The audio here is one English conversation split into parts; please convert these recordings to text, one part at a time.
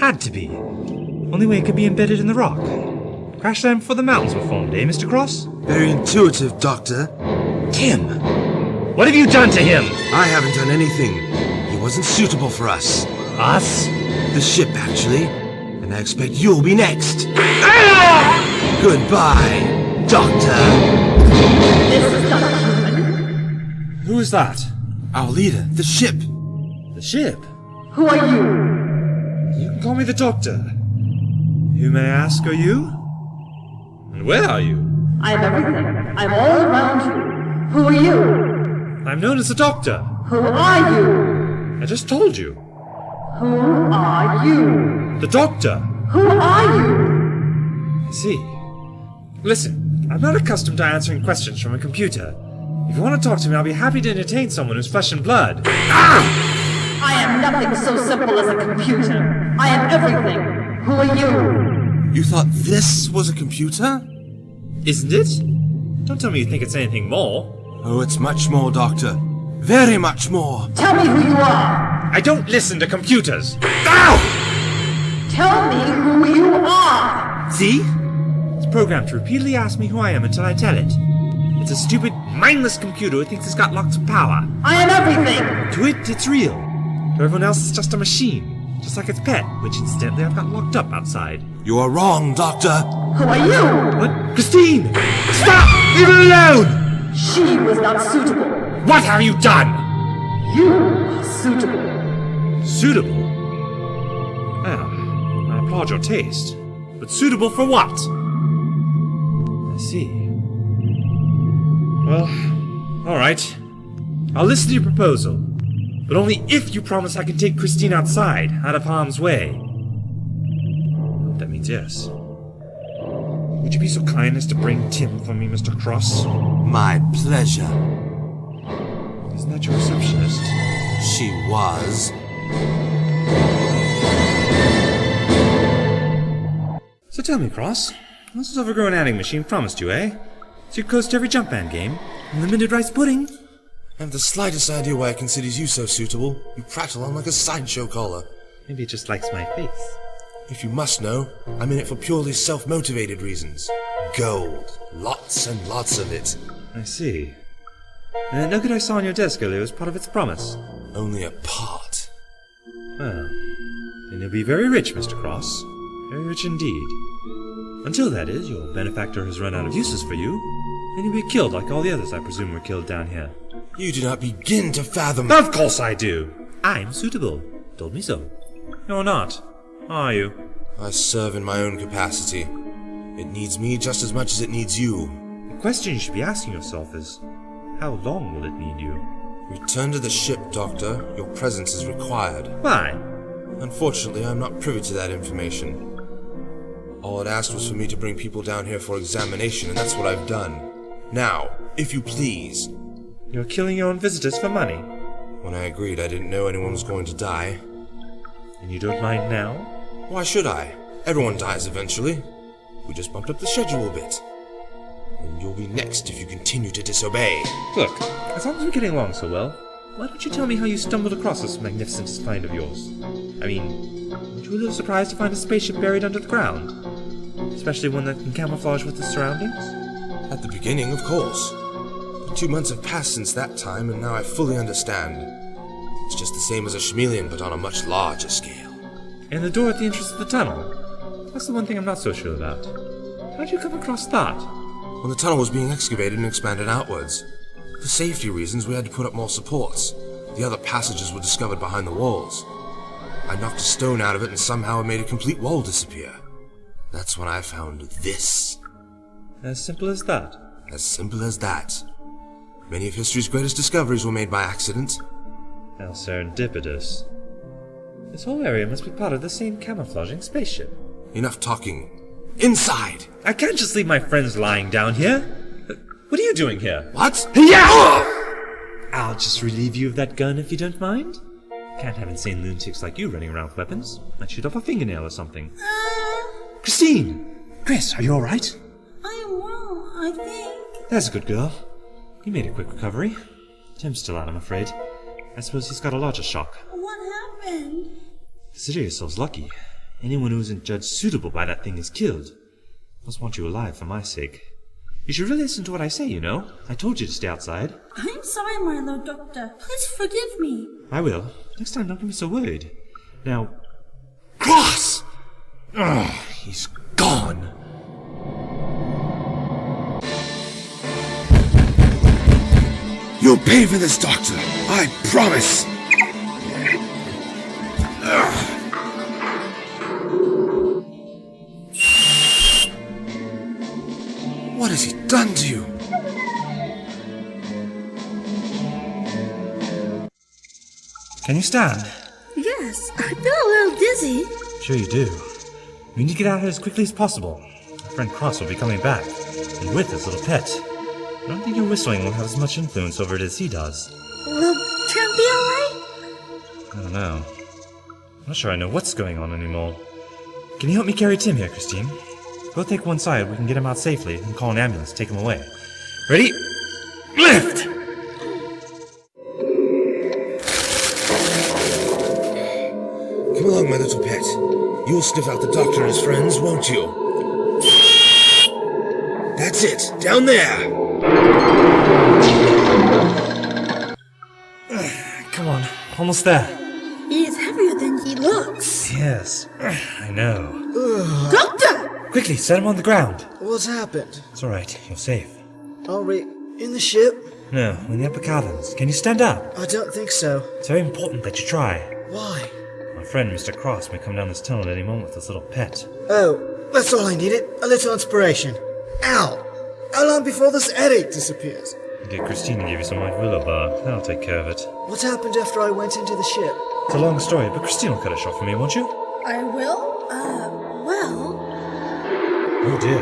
Had to be. Only way it could be embedded in the rock. Crash land before the mountains were formed, eh, Mr. Cross? Very intuitive, Doctor. Tim! What have you done to him? I haven't done anything. He wasn't suitable for us. Us? The ship, actually. And I expect you'll be next. Ah! Goodbye, Doctor. This is not human. Who is that? Our leader, the ship. The ship? Who are you? You can call me the Doctor. Who, may I ask, are you? And where are you? I am everything. I'm all around you. Who are you? I'm known as the Doctor. Who are you? I just told you. Who are you? The Doctor. Who are you? I see. Listen, I'm not accustomed to answering questions from a computer. If you want to talk to me, I'll be happy to entertain someone who's flesh and blood. Ah! I am nothing so simple as a computer. I am everything. Who are you? You thought this was a computer? Isn't it? Don't tell me you think it's anything more. Oh, it's much more, Doctor. Very much more. Tell me who you are. I don't listen to computers. Ow! Tell me who you are. See? It's programmed to repeatedly ask me who I am until I tell it. It's a stupid, mindless computer who thinks it's got lots of power. I am everything. To it, it's real. To everyone else, it's just a machine. Just like its pet, which incidentally I've got locked up outside. You are wrong, Doctor. Who are you? What? Christine! Stop! Leave her alone! She was not suitable. What have you done? You are suitable. Suitable? Well, I applaud your taste. But suitable for what? I see. Well, alright. I'll listen to your proposal. But only if you promise I can take Christine outside, out of harm's way. That means yes. Would you be so kind as to bring Tim for me, Mr. Cross? My pleasure. Isn't that your receptionist? She was. So tell me, Cross, what's this overgrown adding machine promised you, eh? So you're close to every Jumpman game? Unlimited rice pudding? I have the slightest idea why it considers you so suitable. You prattle on like a sideshow collar. Maybe it just likes my face. If you must know, I'm in it for purely self-motivated reasons. Gold. Lots and lots of it. I see. And that nugget I saw on your desk earlier was part of its promise. Only a part. Well, then you'll be very rich, Mr. Cross. Very rich indeed. Until, that is, your benefactor has run out of uses for you, and you'll be killed like all the others I presume were killed down here. You do not begin to fathom— Of course I do! I'm suitable. Told me so. You're not, are you? I serve in my own capacity. It needs me just as much as it needs you. The question you should be asking yourself is, how long will it need you? Return to the ship, Doctor. Your presence is required. Why? Unfortunately, I'm not privy to that information. All it asked was for me to bring people down here for examination, and that's what I've done. Now, if you please. You're killing your own visitors for money. When I agreed, I didn't know anyone was going to die. And you don't mind now? Why should I? Everyone dies eventually. We just bumped up the schedule a bit. And you'll be next if you continue to disobey. Look, as long as we're getting along so well, why don't you tell me how you stumbled across this magnificent find of yours? I mean, weren't you a little surprised to find a spaceship buried under the ground? Especially one that can camouflage with its surroundings? At the beginning, of course. But 2 months have passed since that time, and now I fully understand. It's just the same as a chameleon, but on a much larger scale. And the door at the entrance of the tunnel? That's the one thing I'm not so sure about. How'd you come across that? When the tunnel was being excavated and expanded outwards. For safety reasons, we had to put up more supports. The other passages were discovered behind the walls. I knocked a stone out of it and somehow it made a complete wall disappear. That's when I found this. As simple as that? As simple as that. Many of history's greatest discoveries were made by accident. How serendipitous. This whole area must be part of the same camouflaging spaceship. Enough talking. Inside! I can't just leave my friends lying down here. What are you doing here? What? Yeah! I'll just relieve you of that gun if you don't mind. Can't have insane lunatics like you running around with weapons. Might shoot off a fingernail or something. Christine! Chris, are you alright? I am well, I think. That's a good girl. You made a quick recovery. Tim's still out, I'm afraid. I suppose he's got a larger shock. What happened? Consider yourselves lucky. Anyone who isn't judged suitable by that thing is killed. I must want you alive for my sake. You should really listen to what I say, you know. I told you to stay outside. I'm sorry, my Lord Doctor. Please forgive me. I will. Next time, don't be so worried. Now... Cross! Ugh, he's gone. You'll pay for this, Doctor. I promise. What has he done to you? Can you stand? Yes, I feel a little dizzy. Sure you do. We need to get out of here as quickly as possible. Our friend Cross will be coming back, and with his little pet. I don't think your whistling will have as much influence over it as he does. Will Tim be alright? I don't know. I'm not sure I know what's going on anymore. Can you help me carry Tim here, Christine? Go take one side, we can get him out safely and call an ambulance to take him away. Ready? Lift! Come along, my little pet. You'll sniff out the doctor and his friends, won't you? That's it. Down there. Come on, almost there. He is heavier than he looks. Yes, I know. Doctor! Quickly, set him on the ground. What's happened? It's alright, you're safe. Are we in the ship? No, we're in the upper caverns. Can you stand up? I don't think so. It's very important that you try. Why? My friend, Mr. Cross, may come down this tunnel at any moment with his little pet. Oh, that's all I needed. A little inspiration. Ow! How long before this headache disappears? Get Christine to give you some white willow bark. That'll take care of it. What happened after I went into the ship? It's a long story, but Christine will cut it short for me, won't you? I will? Well... Oh dear.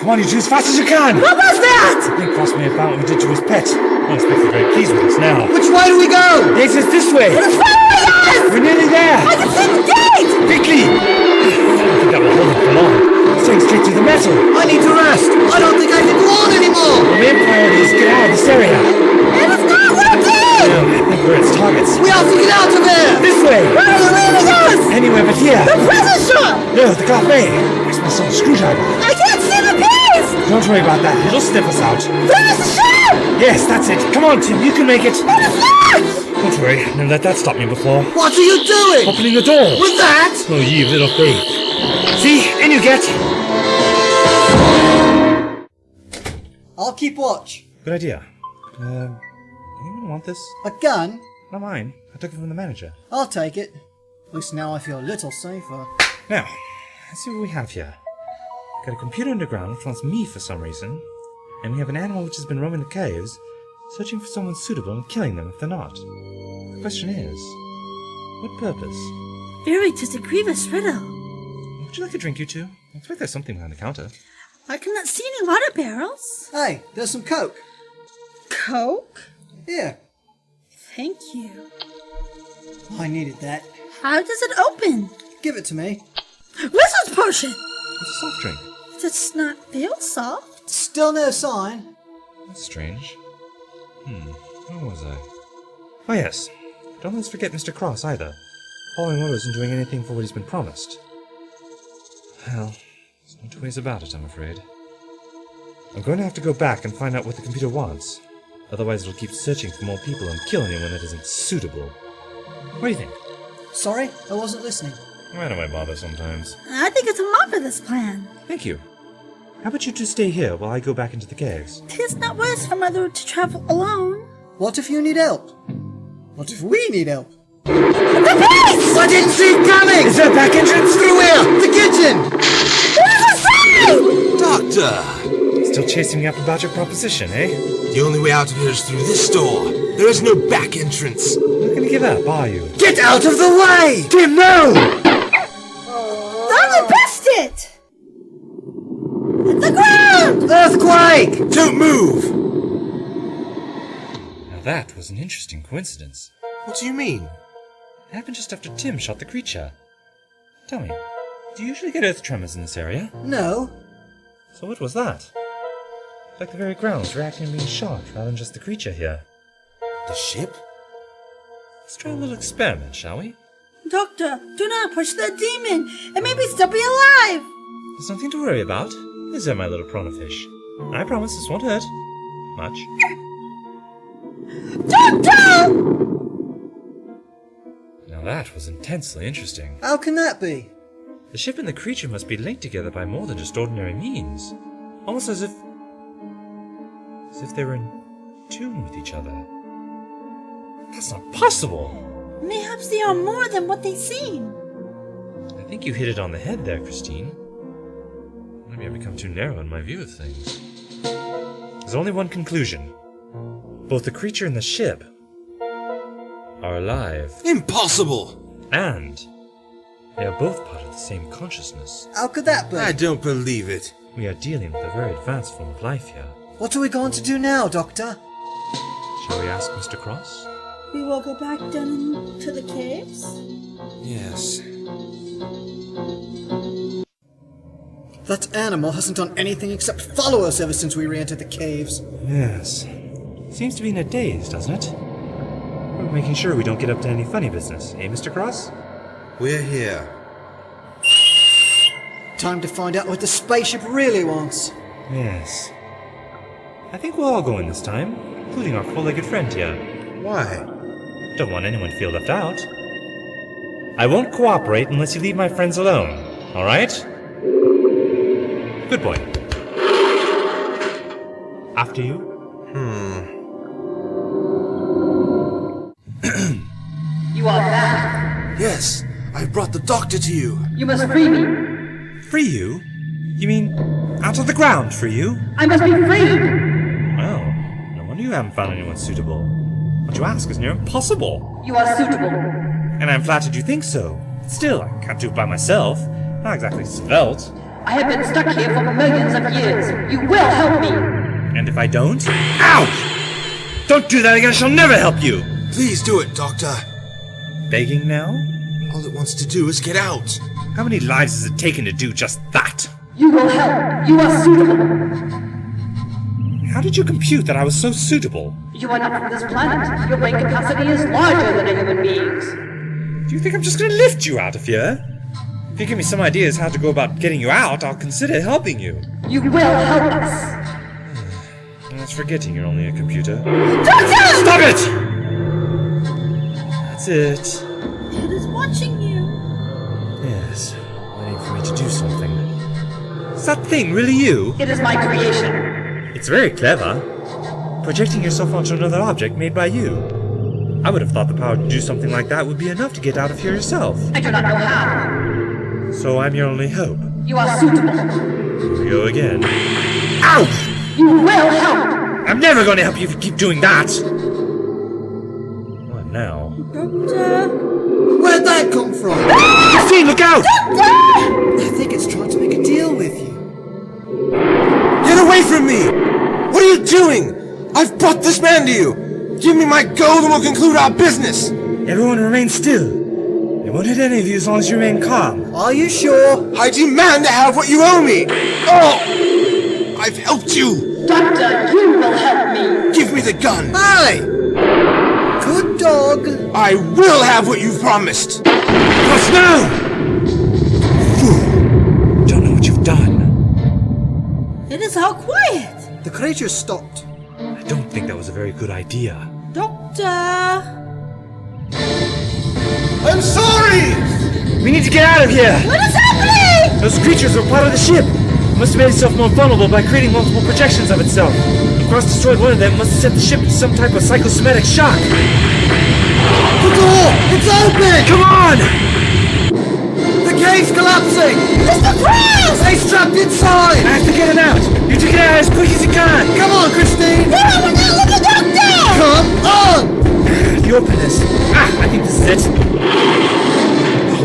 Come on, you two, as fast as you can! What was that? I think Cross may have found what we did to his pet. I expect he's very pleased with us now. Which way do we go? The exit's this way! It's following us! We're nearly there! I can see the gate! Quickly! I don't think that will hold him for long. It's going straight through the metal. I need to rest. I don't think I can go on anymore. The main priority is to get out of this area. It is not working! No, I think we're its targets. We have to get out of here. This way! Where are you leading us? Anywhere but here. The prison shop! No, the cafe. Where's my son's screwdriver? I can't see the piece! Don't worry about that. It'll sniff us out. There's the shop! Yes, that's it. Come on, Tim. You can make it. It is locked! Don't worry. I've never let that stop me before. What are you doing? Opening the door. With that? Oh, ye of little faith. See? In you get. I'll keep watch. Good idea. Anyone want this? A gun? Not mine. I took it from the manager. I'll take it. At least now I feel a little safer. Now, let's see what we have here. We've got a computer underground which wants me for some reason, and we have an animal which has been roaming the caves, searching for someone suitable and killing them if they're not. The question is, what purpose? Very tis a grievous riddle. Would you like a drink, you two? I expect there's something behind the counter. I cannot see any water barrels. Hey, there's some Coke. Coke? Here. Thank you. I needed that. How does it open? Give it to me. Wizard's potion! It's a soft drink. Does not feel soft. Still no sign. That's strange. Where was I? Oh yes. Don't let's forget Mr. Cross either. Following orders and doing anything for what he's been promised. Well, there's no two ways about it, I'm afraid. I'm going to have to go back and find out what the computer wants. Otherwise it'll keep searching for more people and kill anyone that isn't suitable. What do you think? Sorry, I wasn't listening. Why do I bother sometimes? I think it's a marvelous plan. Thank you. How about you two stay here while I go back into the caves? 'Tis not wise for mother to travel alone. What if you need help? What if we need help? The beast! I didn't see it coming! Is there a back entrance? Through here! The kitchen! Doctor! Still chasing me up about your proposition, eh? The only way out of here is through this door. There is no back entrance. You're not gonna give up, are you? Get out of the way! Tim, no! Father best it! The ground! Earthquake! Don't move! Now that was an interesting coincidence. What do you mean? It happened just after Tim shot the creature. Tell me, do you usually get earth tremors in this area? No. So what was that? Like the very ground's reacting and being shocked rather than just the creature here. The ship? Let's try a little experiment, shall we? Doctor, do not push the demon. It may be still be alive. There's nothing to worry about, is there, my little prawn-fish? I promise this won't hurt. Much. Doctor! Now that was intensely interesting. How can that be? The ship and the creature must be linked together by more than just ordinary means. Almost as if they were in tune with each other. That's not possible! Mayhaps they are more than what they seem. I think you hit it on the head there, Christine. Maybe I've become too narrow in my view of things. There's only one conclusion. Both the creature and the ship are alive. Impossible! And they are both part of the same consciousness. How could that be? I don't believe it. We are dealing with a very advanced form of life here. What are we going to do now, Doctor? Shall we ask Mr. Cross? We will go back down into the caves. Yes. That animal hasn't done anything except follow us ever since we re-entered the caves. Yes. Seems to be in a daze, doesn't it? We're making sure we don't get up to any funny business, eh, Mr. Cross? We're here. Time to find out what the spaceship really wants. Yes. I think we'll all go in this time, including our four-legged friend here. Why? Don't want anyone to feel left out. I won't cooperate unless you leave my friends alone, alright? Good boy. After you? You are back. Yes, I brought the doctor to you. You must free me. Free you? You mean out of the ground for you? I must be freed. Well, no wonder you haven't found anyone suitable. What you ask is near impossible. You are suitable. And I'm flattered you think so. Still, I can't do it by myself. Not exactly svelte. I have been stuck here for millions of years. You will help me. And if I don't... Ouch! Don't do that again, I shall never help you! Please do it, Doctor. Begging now? All it wants to do is get out. How many lives has it taken to do just that? You will help. You are suitable. How did you compute that I was so suitable? You are not from this planet. Your brain capacity is larger than a human being's. Do you think I'm just gonna lift you out of here? If you give me some ideas how to go about getting you out, I'll consider helping you. You will help us. That's forgetting you're only a computer. Doctor! Stop it! That's it. It is watching you. Yes, waiting for me to do something. Is that thing really you? It is my creation. It's very clever. Projecting yourself onto another object made by you. I would have thought the power to do something like that would be enough to get out of here yourself. I do not know how. So I'm your only hope. You are suitable. Here we go again. Ow! You will help. I'm never going to help you if you keep doing that! What now? Doctor! Where'd that come from? Christine, look out! I think it's trying to make a deal with you. Get away from me! What are you doing? I've brought this man to you. Give me my gold and we'll conclude our business. Everyone remain still. They won't hit any of you as long as you remain calm. Are you sure? I demand to have what you owe me. Oh! I've helped you. Doctor, you will help me. Give me the gun. Hey! Good dog. I will have what you've promised. What now? Fool! Don't know what you've done. It is all quiet. The creature stopped. I don't think that was a very good idea. Doctor! I'm sorry! We need to get out of here! What is happening? Those creatures were part of the ship. It must have made itself more vulnerable by creating multiple projections of itself. If Cross destroyed one of them, it must have sent the ship to some type of psychosomatic shock. The door! It's open! Come on! The cave's collapsing! Mr. Cross! Stay strapped inside! I have to get it out! You take it out as quick as you can! Come on, Christine! No, we're not with the doctor! Come on! The openness. I think this is it.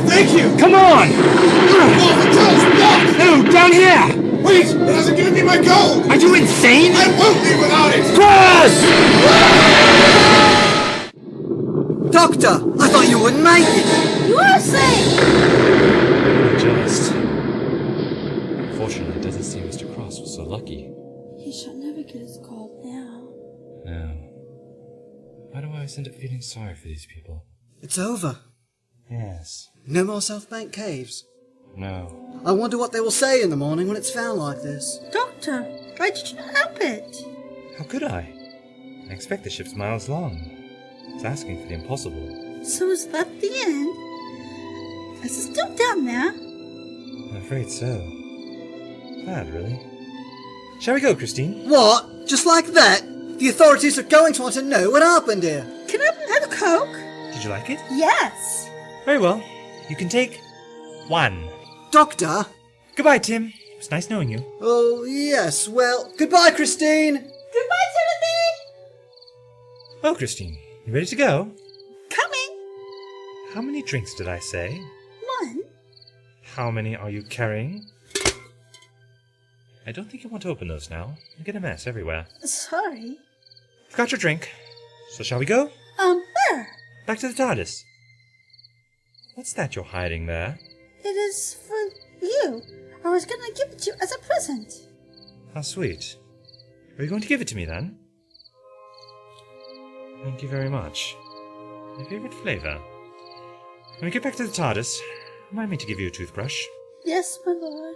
Thank you! Come on! Oh, the door's blocked! No, down here! Wait! It hasn't given me my gold! Are you insane? I won't leave without it! Cross! Doctor, I thought you wouldn't make it! You are safe! Just. Fortunately, it doesn't seem Mr. Cross was so lucky. He shall never get his call now. No. Why do I always end up feeling sorry for these people? It's over. Yes. No more Southbank caves. No. I wonder what they will say in the morning when it's found like this. Doctor, why did you help it? How could I? I expect the ship's miles long. It's asking for the impossible. So is that the end? Is it still down there? I'm afraid so. Bad, really. Shall we go, Christine? What? Just like that? The authorities are going to want to know what happened here. Can I have a Coke? Did you like it? Yes. Very well. You can take 1. Doctor? Goodbye, Tim. It was nice knowing you. Oh, yes. Well, goodbye, Christine. Goodbye, Timothy. Well, Christine, you ready to go? Coming. How many drinks did I say? 1. How many are you carrying? I don't think you want to open those now. You get a mess everywhere. Sorry. I've got your drink. So shall we go? Where? Back to the TARDIS. What's that you're hiding there? It is for you. I was going to give it to you as a present. How sweet. Are you going to give it to me then? Thank you very much. My favorite flavor. When we get back to the TARDIS, remind me to give you a toothbrush. Yes, my lord.